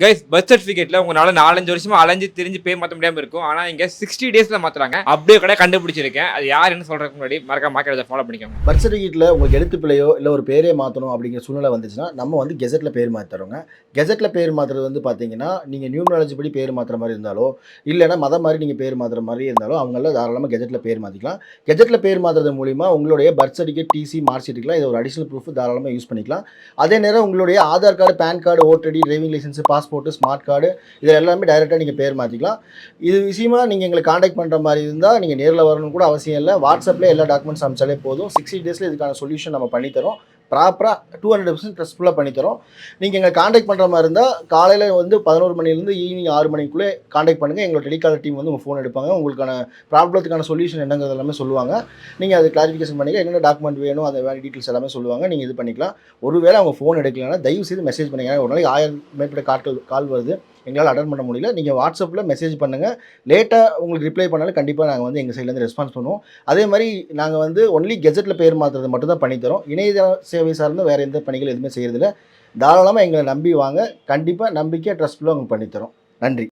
Guys birth சர்டிஃபிகேட்ல உங்களால 4, 5 வருஷமா அலைஞ்சு திரிஞ்சு பேர் மாத்த முடியாம இருக்கும். ஆனா இங்க 60 டேஸ்ல மாத்துறாங்க. அப்படியே கூட கண்டுபிடிச்சிருக்கேன். அது யாருன்னு சொல்றதுக்கு முன்னாடி மறக்காம மார்க்கெட்ட ஃபாலோ பண்ணிக்கோங்க. பர்த் சர்டிஃபிகேட்ல உங்களுக்கு எழுத்து பிழையோ, இல்ல ஒரு பேரே மாத்தணும் அப்படிங்கிற சூழ்நிலை வந்துச்சுன்னா, நம்ம வந்து கெசெட்ல பேர் மாத்தி தரோங்க. கெசெட்ல பேர் மாத்துறது வந்து பார்த்தீங்கன்னா, நீங்க நியூமராலஜி படி பேர் மாத்துற மாரி இருந்தாலோ, இல்லன்னா மதம் மாரி நீங்க பேர் மாத்துற மாரி இருந்தாலோ, அவங்கலாம் தாராளமா கெசெட்ல பேர் மாத்திக்கலாம். கெசெட்ல பேர் மாத்துறது மூலியமா உங்களுடைய பர்த் சர்டிஃபிகேட், டிசி, மார்க் ஷீட்டுக்குலாம் இது ஒரு அடிஷனல் ப்ரூஃப் தாராளமா யூஸ் பண்ணிக்கலாம். அதே நேரம் உங்களுடைய Aadhaar card, PAN card, voter ID, driving licence, passport, smart card இது எல்லாமே டைரக்ட்டா நீங்க பேர் மாத்திக்கலாம். இது விஷயமா நீங்க எங்கள கான்டாக்ட் பண்ற மாரி இருந்தா, நீங்க நேர்ல வரணும்னு கூட அவசியம் இல்ல. WhatsAppலயே எல்லா டாக்குமெண்ட்ஸ் அனுப்பிச்சாலே போதும். 60 டேஸ்ல இதுக்கான சொல்யூஷன் நம்ம பண்ணி தரோம். ப்ராப்பரா 200% ட்ரஸ்ட்ஃபுல்லா பண்ணி தரோம். நீங்க எங்கள கான்டாக்ட் பண்ற மாரி இருந்தா, காலையில வந்து 11 மணிலேருந்து ஈவினிங் 6 மணிக்குள்ள கான்டாக்ட் பண்ணுங்க. எங்களோட டெலிகாலர் டீம் வந்து உங்க ஃபோன் எடுப்பாங்க. உங்களுக்கான ப்ராப்ளத்துக்கான சொல்யூஷன் என்னங்கிறது எல்லாமே சொல்லுவாங்க. நீங்க அத கிளாரிஃபிகேஷன் பண்ணிக்க என்னென்ன டாக்குமெண்ட் வேணும், அந்த மாரி டீட்டெயில்ஸ் எல்லாமே சொல்லுவாங்க. நீங்க இது பண்ணிக்கலாம். ஒருவேளை அவங்க ஃபோன் எடுக்கலன்னா, தயவு செய்து மெசேஜ் பண்ணுங்க. ஏன்னா ஒரு நாளைக்கு 1000 மேற்பட்ட கால் வருது. எங்களால அட்டெண்ட் பண்ண முடியல. நீங்க WhatsAppல மெசேஜ் பண்ணுங்க. லேட்டா உங்களுக்கு ரிப்ளை பண்ணாலும் கண்டிப்பா நாங்க வந்து எங்க சைட்லேருந்து ரெஸ்பான்ஸ் பண்ணுவோம். அதே மாரி நாங்க வந்து ஒன்லி கெசெட்ல பேர் மாத்துறது மட்டும் தான் பண்ணி தரோம். இணையதள சேவை சார்ந்த வேற எந்த பணிகள் எதுவுமே செய்றதில்ல. தாராளமா எங்கள நம்பி வாங்க. கண்டிப்பா நம்பிக்கையா ட்ரஸ்ட்ஃபுல்லா உங்களுக்கு பண்ணி தரோம். நன்றி.